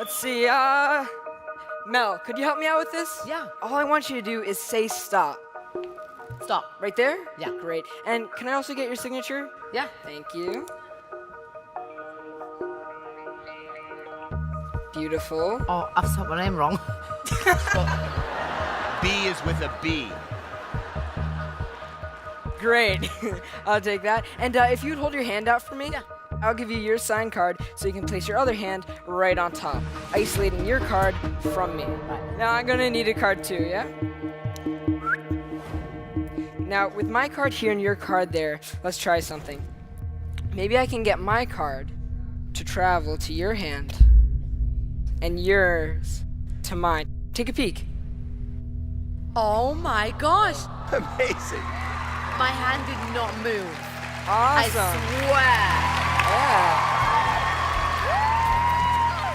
let's see. Mel, could you help me out with this? Yeah. All I want you to do is say stop. Stop. Right there? Yeah. Great. And can I also get your signature? Yeah. Thank you. Beautiful. Oh, I've spelled my name wrong. B is with a B. Great. I'll take that. And if you'd hold your hand out for me, Yeah. I'll give you your signed card so you can place your other hand right on top, isolating your card from me. Right. Now I'm gonna need a card too, yeah? Now with my card here and your card there, let's try something. Maybe I can get my card to travel to your hand and yours to mine. Take a peek. Oh my gosh. Amazing. My hand did not move. Awesome. I swear. Yeah.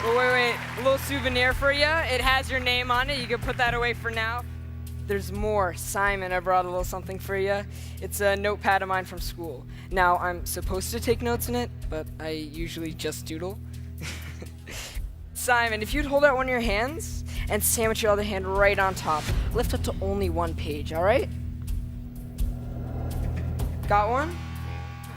Well, wait. A little souvenir for you. It has your name on it. You can put that away for now. There's more. Simon, I brought a little something for you. It's a notepad of mine from school. Now, I'm supposed to take notes in it, but I usually just doodle. Simon, if you'd hold out one of your hands and sandwich your other hand right on top, lift up to only one page, all right? Got one?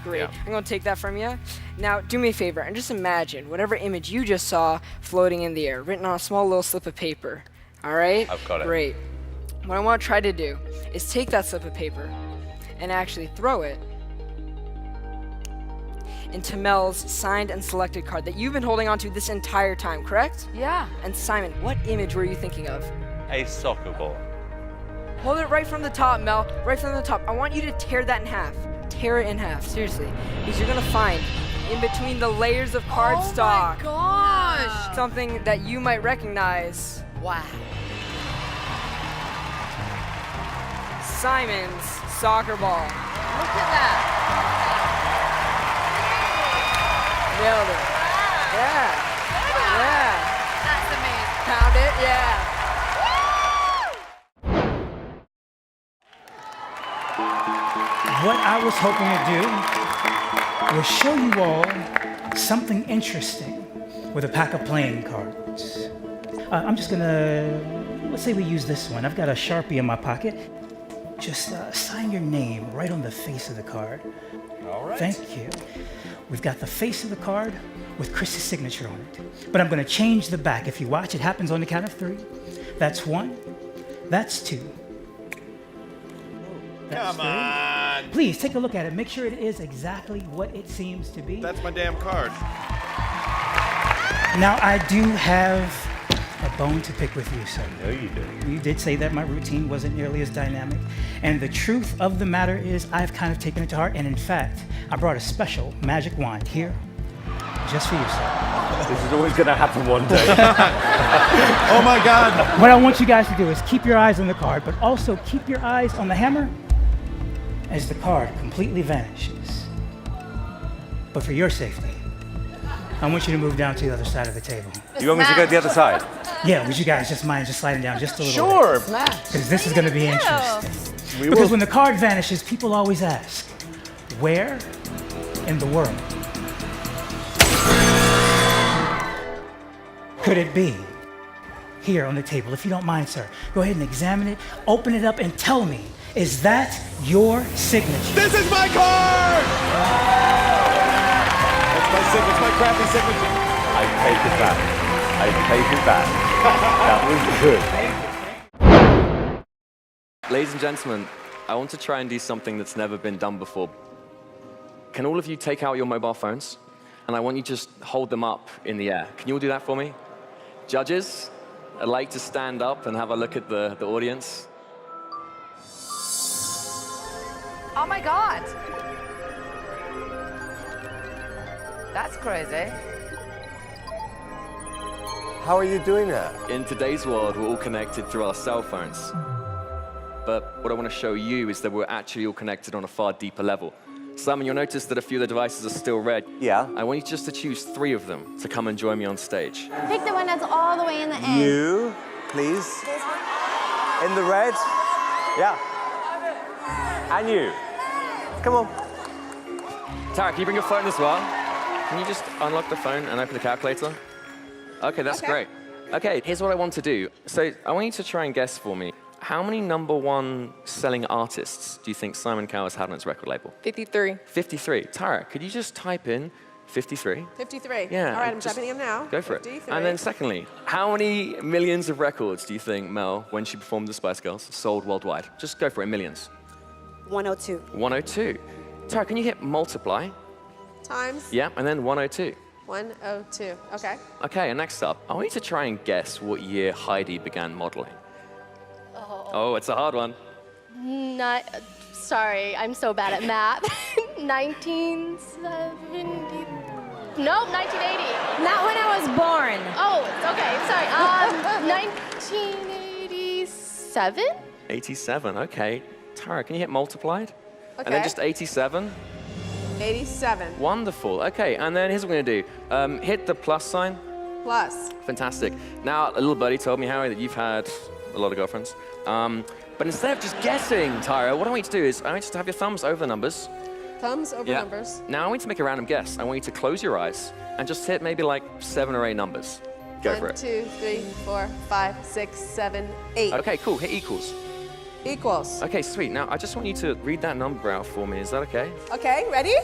Great. Yeah. I'm going to take that from you. Now, do me a favor and just imagine whatever image you just saw floating in the air, written on a small little slip of paper. All right? I've got it. Great. What I want to try to do is take that slip of paper and actually throw it into Mel's signed and selected card that you've been holding onto this entire time, correct? Yeah. And Simon, what image were you thinking of? A soccer ball. Hold it right from the top, Mel. Right from the top. I want you to tear that in half. Tear it in half, seriously. Because you're gonna find in between the layers of cardstock Oh my gosh. something that you might recognize. Wow. Simon's soccer ball. Look at that. Nailed it. Yeah. Yeah. That's amazing. Found it? Yeah. What I was hoping to do was show you all something interesting with a pack of playing cards. I'm just gonna, let's say we use this one. I've got a Sharpie in my pocket. Just sign your name right on the face of the card. All right. Thank you. We've got the face of the card with Chris's signature on it. But I'm gonna change the back. If you watch, it happens on the count of 3. That's 1, that's 2. That's Come on. 3. Please take a look at it. Make sure it is exactly what it seems to be. That's my damn card. Now, I do have a bone to pick with you, sir. No, you do. You did say that my routine wasn't nearly as dynamic. And the truth of the matter is I've kind of taken it to heart. And in fact, I brought a special magic wand here just for you, sir. This is always going to happen one day. Oh my God. What I want you guys to do is keep your eyes on the card, but also keep your eyes on the hammer as the card completely vanishes. But for your safety, I want you to move down to the other side of the table. You want me to go to the other side? Yeah, would you guys just mind just sliding down just a little Sure. bit? Because this is going to be interesting. We Because will. when the card vanishes, people always ask, where in the world could it be? Here on the table, if you don't mind, sir. Go ahead and examine it, open it up, and tell me, is that your signature? This is my card! It's my crappy signature. I take it back. I take it back. That was good. Ladies and gentlemen, I want to try and do something that's never been done before. Can all of you take out your mobile phones? And I want you to just hold them up in the air. Can you all do that for me? Judges, I'd like to stand up and have a look at the audience. Oh my God. That's crazy. How are you doing that? In today's world, we're all connected through our cell phones. But what I want to show you is that we're actually all connected on a far deeper level. Simon, you'll notice that a few of the devices are still red. Yeah. I want you just to choose 3 of them to come and join me on stage. Pick the one that's all the way in the end. You, please. In the red. Yeah. And you. Come on. Tara, can you bring your phone as well? Can you just unlock the phone and open the calculator? Okay, that's great. Okay, here's what I want to do. So I want you to try and guess for me. How many #1 selling artists do you think Simon Cowell has had on his record label? 53. 53. Tara, could you just type in 53? 53. Yeah. All right, I'm just typing in now. Go for 53. it. And then secondly, how many millions of records do you think Mel, when she performed the Spice Girls, sold worldwide? Just go for it, millions. 102. 102. Tara, can you hit multiply? Times Yeah, and then 102. 102. Okay. Okay, and next up, I want you to try and guess what year Heidi began modeling. Oh, it's a hard one. Not, sorry, I'm so bad at math. 1970. Nope, 1980. Not when I was born. Oh, okay, sorry. 1987? 87, okay. Tara, can you hit multiplied? And then Okay. just 87. 87 Wonderful. Okay, and then here's what we're gonna do. Hit the plus sign. plus. Fantastic. Now, a little buddy told me, Harry, that you've had a lot of girlfriends. But instead of just guessing, Tyra, what I want you to do is I want you to have your thumbs over the numbers. Thumbs over Yeah. numbers. Now I want you to make a random guess. I want you to close your eyes and just hit maybe like 7 or 8 numbers. Go for 1, it. 2, 3, 4, 5, 6, 7, 8. Okay, cool. Hit equals. Equals. Okay, sweet. Now I just want you to read that number out for me. Is that okay? Okay, ready?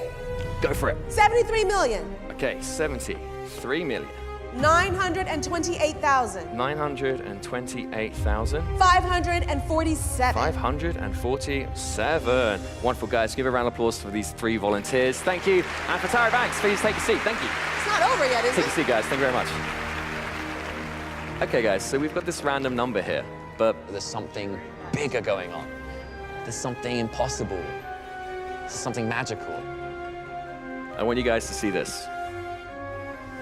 Go for it. 73 million. Okay, 73 million. 928,000. 928,000. 547. 547. Wonderful, guys. Give a round of applause for these 3 volunteers. Thank you. And for Tyra Banks, please take a seat. Thank you. It's not over yet, is Take a it? seat, guys. Thank you very much. Okay, guys, so we've got this random number here, but There's something bigger going on. There's something impossible. There's something magical. I want you guys to see this.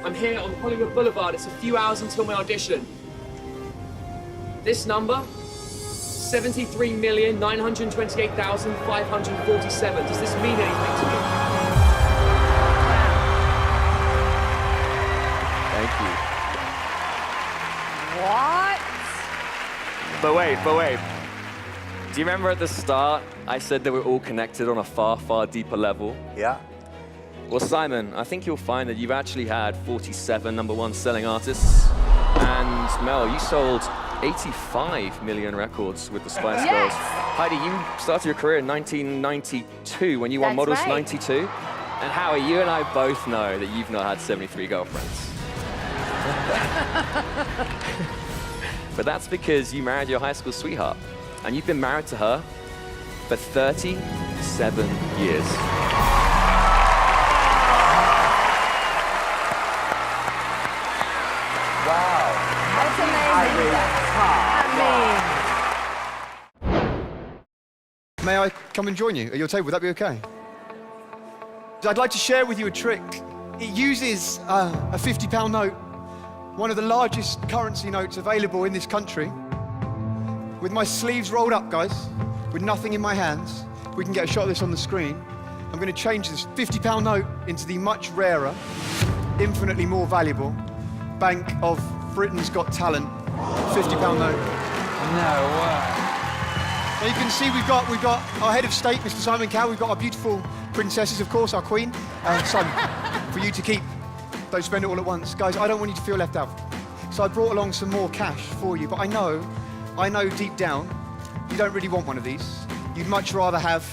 I'm here on Hollywood Boulevard. It's a few hours until my audition. This number, 73,928,547. Does this mean anything to you? Thank you. What? But wait. Do you remember at the start, I said that we're all connected on a far, far deeper level? Yeah. Well, Simon, I think you'll find that you've actually had 47 #1 selling artists. And Mel, you sold 85 million records with the Spice Yes. Girls. Heidi, you started your career in 1992 when you won That's Models right. 92. And Howie, you and I both know that you've not had 73 girlfriends. But that's because you married your high school sweetheart. And you've been married to her for 37 years. That's amazing. May I come and join you at your table? Would that be okay? I'd like to share with you a trick. It uses a £50 note, one of the largest currency notes available in this country. With my sleeves rolled up, guys, with nothing in my hands, we can get a shot of this on the screen. I'm going to change this £50 note into the much rarer, infinitely more valuable Bank of Britain's Got Talent £50 note. No way. Now you can see we've got our head of state, Mr. Simon Cowell. We've got our beautiful princesses, of course, our queen, Simon, for you to keep. Don't spend it all at once. Guys, I don't want you to feel left out. So I brought along some more cash for you, but I know deep down, you don't really want one of these. You'd much rather have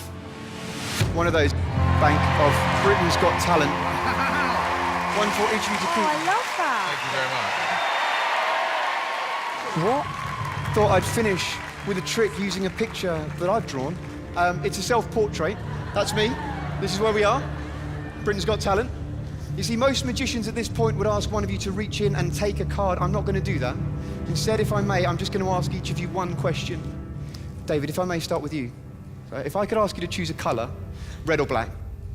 one of those Bank of Britain's Got Talent. One for each of you to keep. I love that. What? Thought I'd finish with a trick using a picture that I've drawn. It's a self-portrait. That's me. This is where we are. Britain's Got Talent. You see, most magicians at this point would ask one of you to reach in and take a card. I'm not going to do that. Instead, if I may, I'm just going to ask each of you one question. David, if I may start with you. If I could ask you to choose a colour, red or black,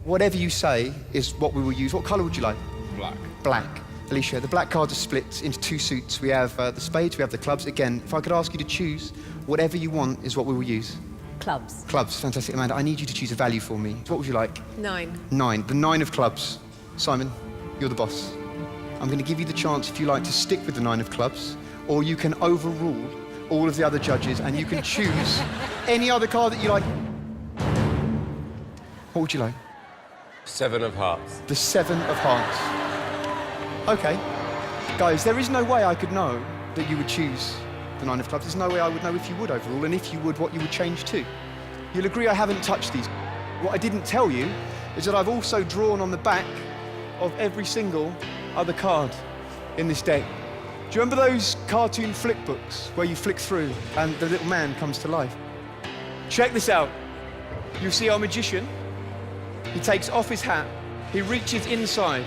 whatever you say is what we will use. What colour would you like? Black. Black. Alicia, the black cards are split into 2 suits. We have the spades, we have the clubs. Again, if I could ask you to choose, whatever you want is what we will use. Clubs. Clubs, fantastic. Amanda, I need you to choose a value for me. What would you like? 9. 9. The 9 of clubs. Simon, you're the boss. I'm going to give you the chance, if you like, to stick with the 9 of clubs, or you can overrule all of the other judges and you can choose any other card that you like. What would you like? 7 of hearts. The 7 of hearts. Okay. Guys, there is no way I could know that you would choose the 9 of clubs. There's no way I would know if you would overall, and if you would, what you would change to. You'll agree I haven't touched these. What I didn't tell you is that I've also drawn on the back of every single other card in this deck. Do you remember those cartoon flick books where you flick through and the little man comes to life? Check this out. You see our magician. He takes off his hat. He reaches inside.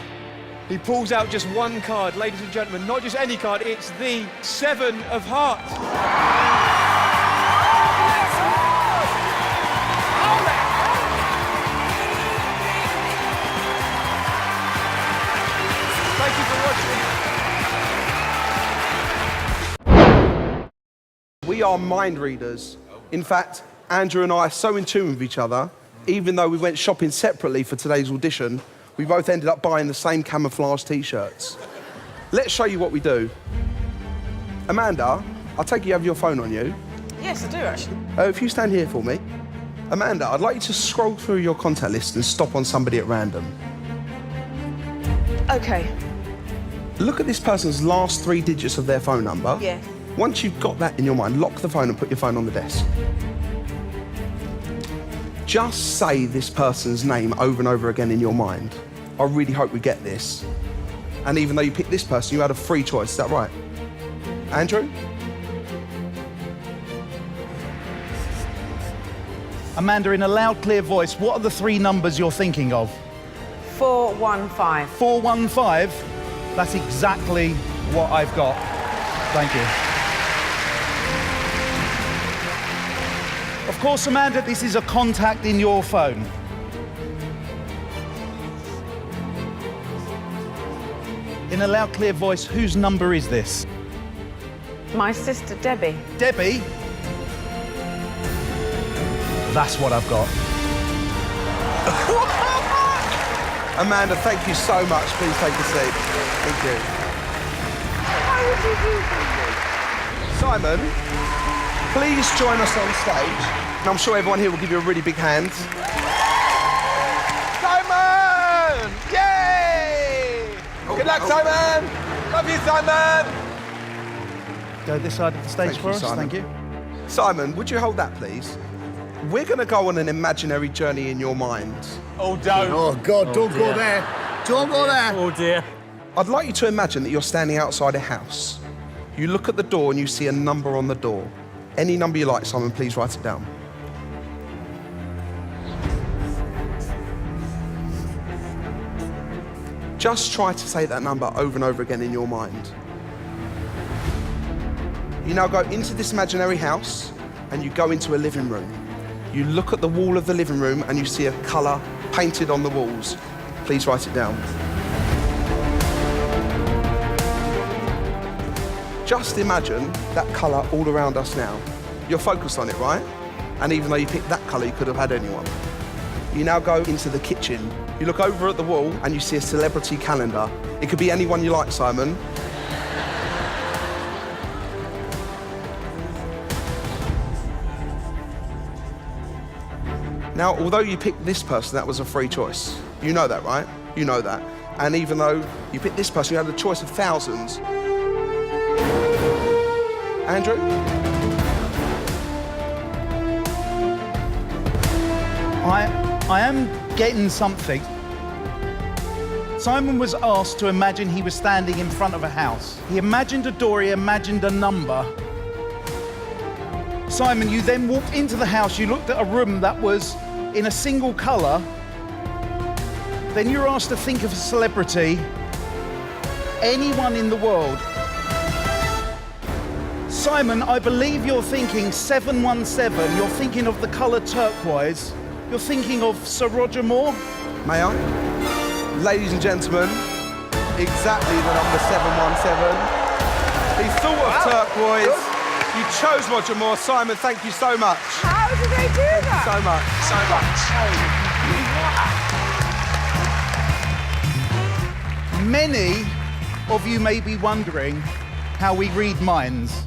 He pulls out just one card, ladies and gentlemen. Not just any card, it's the 7 of Hearts. Thank you for watching. We are mind readers. In fact, Andrew and I are so in tune with each other, even though we went shopping separately for today's audition, we both ended up buying the same camouflage t-shirts. Let's show you what we do. Amanda, I take it you have your phone on you. Yes, I do, actually. If you stand here for me. Amanda, I'd like you to scroll through your contact list and stop on somebody at random. OK. Look at this person's last 3 digits of their phone number. Yeah. Once you've got that in your mind, lock the phone and put your phone on the desk. Just say this person's name over and over again in your mind. I really hope we get this. And even though you picked this person, you had a free choice, is that right? Andrew? Amanda, in a loud, clear voice, what are the 3 numbers you're thinking of? 415. 415? That's exactly what I've got. Thank you. Of course, Amanda, this is a contact in your phone. In a loud, clear voice, whose number is this? My sister, Debbie. Debbie? That's what I've got. Amanda, thank you so much. Please take a seat. Thank you. How would you do that? Simon, please join us on stage. And I'm sure everyone here will give you a really big hand. Simon! Yay! Good luck, Simon! Love you, Simon! Go this side of the stage for us, Simon. thank you. Simon, would you hold that, please? We're going to go on an imaginary journey in your mind. Oh, don't. Oh, God, don't go there. Don't go there. Oh, dear. I'd like you to imagine that you're standing outside a house. You look at the door and you see a number on the door. Any number you like, Simon, please write it down. Just try to say that number over and over again in your mind. You now go into this imaginary house and you go into a living room. You look at the wall of the living room and you see a colour painted on the walls. Please write it down. Just imagine that colour all around us now. You're focused on it, right? And even though you picked that colour, you could have had anyone. You now go into the kitchen. You look over at the wall and you see a celebrity calendar. It could be anyone you like, Simon. Now, although you picked this person, that was a free choice. You know that, right? You know that. And even though you picked this person, you had a choice of thousands. Andrew? I am getting something. Simon was asked to imagine he was standing in front of a house. He imagined a door, he imagined a number. Simon, you then walked into the house, you looked at a room that was in a single colour. Then you were asked to think of a celebrity, anyone in the world. Simon, I believe you're thinking 717, you're thinking of the colour turquoise, you're thinking of Sir Roger Moore. May I? Ladies and gentlemen, exactly the number 717. He thought of turquoise. You chose Roger Moore. Simon, thank you so much. How did they do that? So much. So much. Many of you may be wondering how we read minds.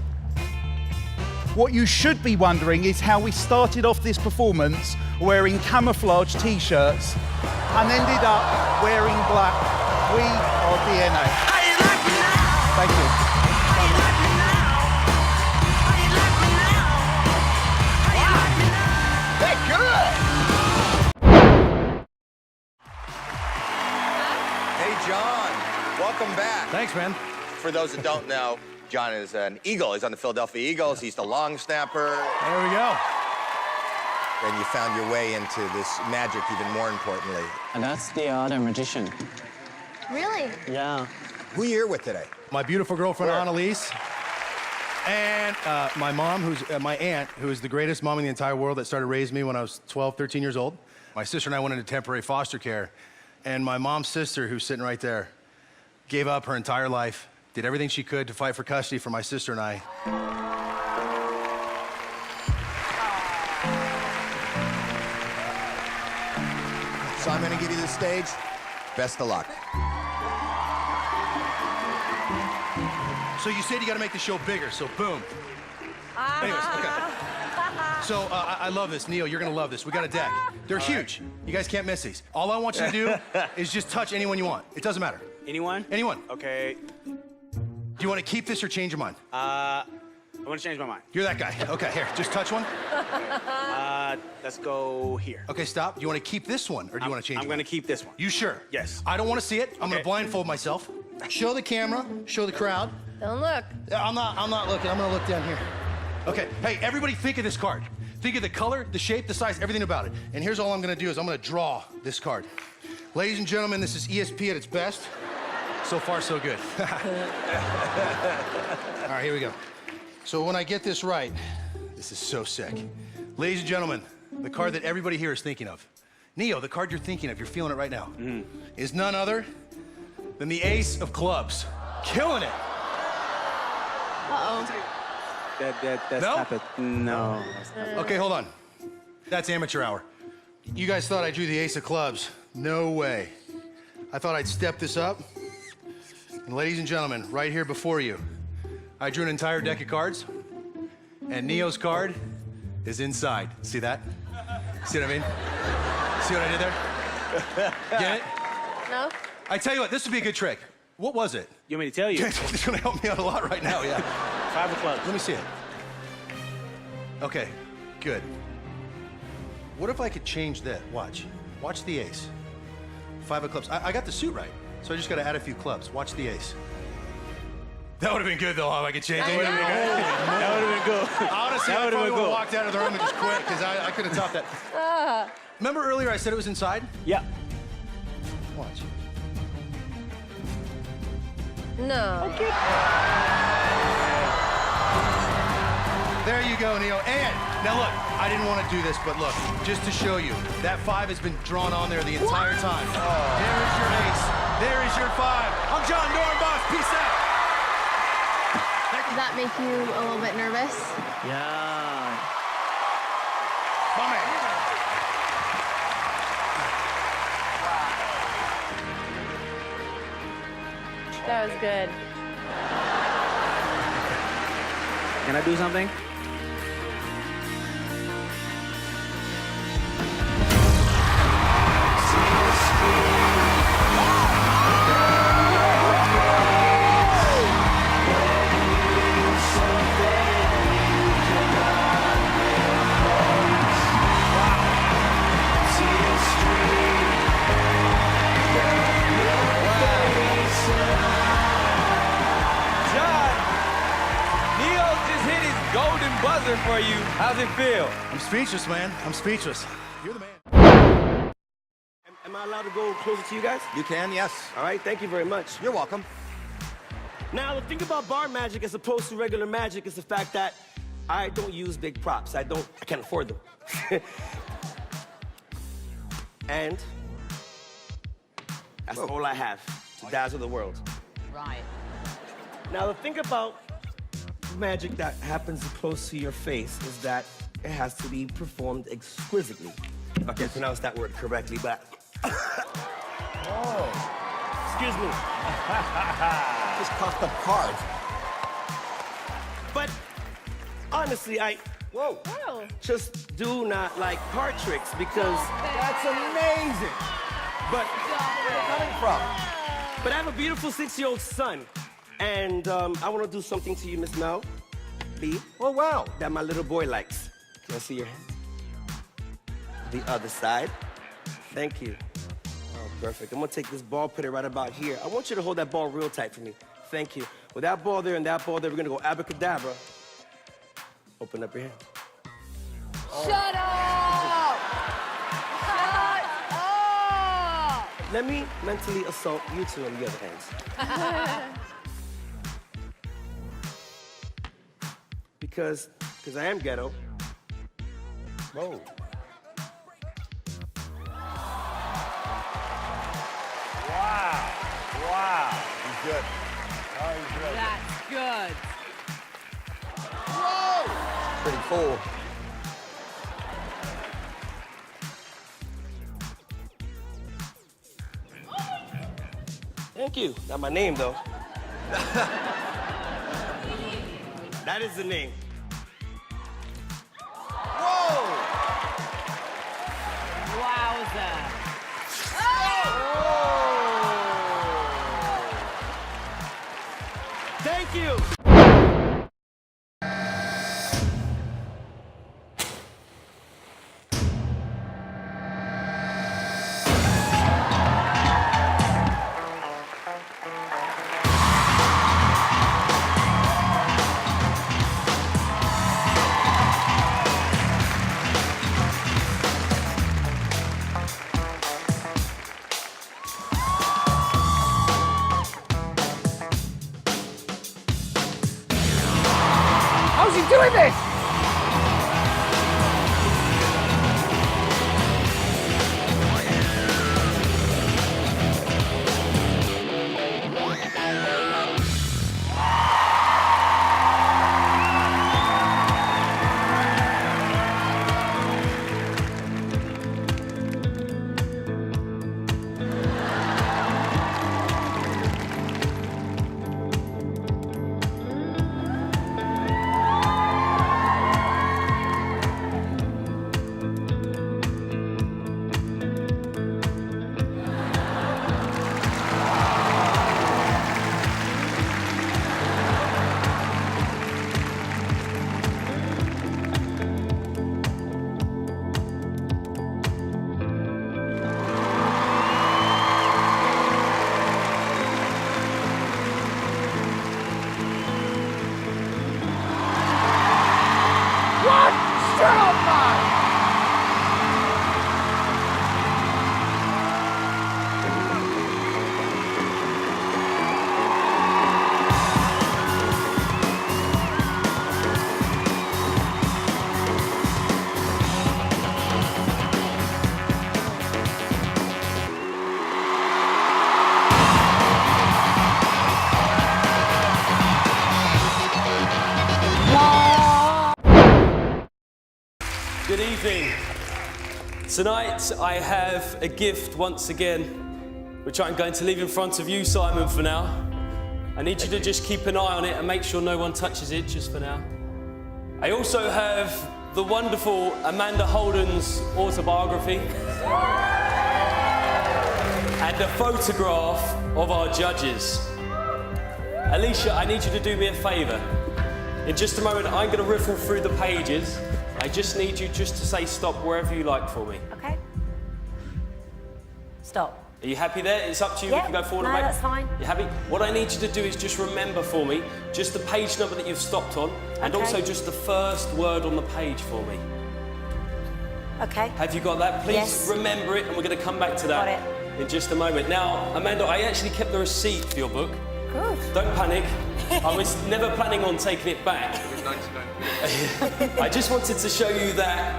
What you should be wondering is how we started off this performance wearing camouflage t-shirts and ended up wearing black. We are DNA. Thank you. They're good. Hey, John. Welcome back. Thanks, man. For those that don't know, John is an Eagle. He's on the Philadelphia Eagles. He's the long snapper. There we go. And you found your way into this magic even more importantly. And that's the art of magician. Really? Yeah. Who are you here with today? My beautiful girlfriend, Where? Annalise. And my mom, who's my aunt, who is the greatest mom in the entire world that started raising me when I was 12, 13 years old. My sister and I went into temporary foster care. And my mom's sister, who's sitting right there, gave up her entire life, did everything she could to fight for custody for my sister and I. So I'm going to give you the stage. Best of luck. So you said you got to make the show bigger, so boom. Anyways, okay. So I love this. Neil, you're going to love this. We got a deck. They're huge. You guys can't miss these. All I want you to do is just touch anyone you want. It doesn't matter. Anyone? Anyone. Okay. Do you want to keep this or change your mind? I want to change my mind. You're that guy. Okay, here, just touch one. Let's go here. Okay, stop. Do you want to keep this one or do you want to change I'm one? going to keep this one. You sure? Yes. I don't want to see it. I'm going to blindfold myself. Show the camera. Show the crowd. Don't look. I'm not looking. I'm going to look down here. Okay, hey, everybody think of this card. Think of the color, the shape, the size, everything about it. And here's all I'm going to do is I'm going to draw this card. Ladies and gentlemen, this is ESP at its best. So far, so good. All right, here we go. So when I get this right, this is so sick. Ladies and gentlemen, the card that everybody here is thinking of. Neo, the card you're thinking of, you're feeling it right now, is none other than the Ace of Clubs. Killing it. Uh-oh. That's No? not the... No. Okay, hold on. That's amateur hour. You guys thought I drew the Ace of Clubs. No way. I thought I'd step this up. And ladies and gentlemen, right here before you, I drew an entire deck of cards, and Neo's card is inside. See that? See what I mean? See what I did there? Get it? No? I tell you what, this would be a good trick. What was it? You want me to tell you? It's gonna help me out a lot right now, yeah. 5 of clubs. Let me see it. Okay, good. What if I could change that? Watch. Watch the ace. 5 of clubs. I got the suit right, so I just gotta add a few clubs. Watch the ace. That would have been good, though, if I could change it. That would have been good. Honestly, I probably would have walked out of the room and just quit, because I could have topped that. Remember earlier I said it was inside? Yeah. Watch. No. Okay. There you go, Neo. And now look, I didn't want to do this, but look, just to show you, that 5 has been drawn on there the entire time. There is your ace. There is your 5. I'm John Dornbos. Peace out. Does that make you a little bit nervous? Yeah. My man. That was good. Can I do something? Buzzer for you. How's it feel? I'm speechless, man. I'm speechless. You're the man. Am I allowed to go closer to you guys? You can, yes. All right, thank you very much. You're welcome. Now, the thing about bar magic as opposed to regular magic is the fact that I don't use big props. I can't afford them. And that's all I have to dazzle the world. Right. Now, the thing about magic that happens close to your face is that it has to be performed exquisitely. If I can pronounce that word correctly, but... Oh. Excuse me. Just coughed up cards. But honestly, I just do not like card tricks because... That's amazing. But where are you coming from? But I have a beautiful 6-year-old son. And I want to do something to you, Miss Mel B. Oh, wow. That my little boy likes. Can I see your hand? The other side. Thank you. Oh, perfect. I'm gonna take this ball, put it right about here. I want you to hold that ball real tight for me. Thank you. With that ball there and that ball there, we're gonna go abracadabra. Open up your hand. Shut up! Shut up! Let me mentally assault you two on the other hands. Because I am ghetto. Whoa. Wow. Wow. He's good. Oh, he's really That's good. Whoa! Pretty cool. Thank you. Not my name, though. That is the name. Whoa! Wowza. Thank you. How's he doing this? What? Shut up, man! Good evening. Tonight I have a gift once again, which I'm going to leave in front of you, Simon, for now. I need you to just keep an eye on it and make sure no one touches it just for now. I also have the wonderful Amanda Holden's autobiography and a photograph of our judges. Alicia, I need you to do me a favor. In just a moment, I'm going to riffle through the pages. I just need you just to say stop wherever you like for me. Okay. Stop. Are you happy there? It's up to you. Yep. We can go forward No, and back. that's fine. You happy? What I need you to do is just remember for me just the page number that you've stopped on and Okay. also just the first word on the page for me. Okay. Have you got that? Please Yes. remember it and we're going to come back to that Got in just a moment. Now, Amanda, I actually kept the receipt for your book. Good. Don't panic. I was never planning on taking it back. I just wanted to show you that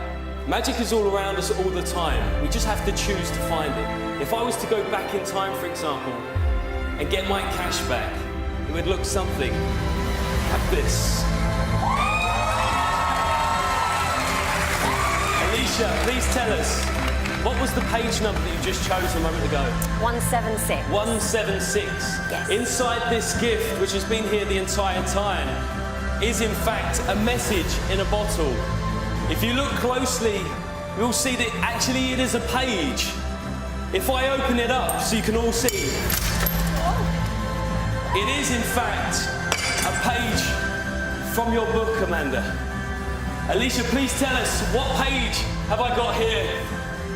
magic is all around us all the time. We just have to choose to find it. If I was to go back in time, for example, and get my cash back, it would look something like this. Alicia, please tell us, what was the page number that you just chose a moment ago? 176. 176. Yes. Inside this gift, which has been here the entire time, is in fact a message in a bottle. If you look closely, you'll see that actually it is a page. If I open it up so you can all see. It is, in fact, a page from your book, Amanda. Alicia, please tell us, what page have I got here?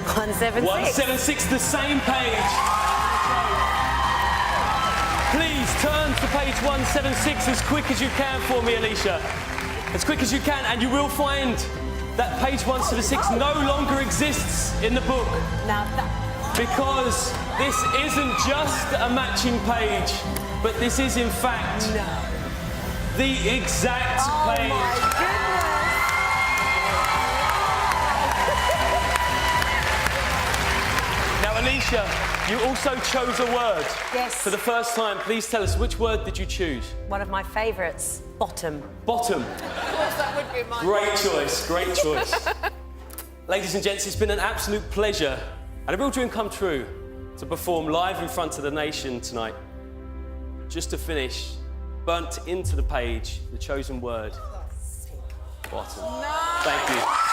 176. 176, the same page. Please turn to page 176 as quick as you can for me, Alicia. As quick as you can, and you will find that page 176 no longer exists in the book. Because this isn't just a matching page, but this is in fact the exact page. My goodness. Now, Alicia, you also chose a word. Yes. For the first time, please tell us, which word did you choose? One of my favourites, bottom. Bottom. Of course, that would be mine. Great choice, great choice. Ladies and gents, it's been an absolute pleasure and a real dream come true to perform live in front of the nation tonight. Just to finish, burnt into the page, the chosen word, bottom. No. Thank you.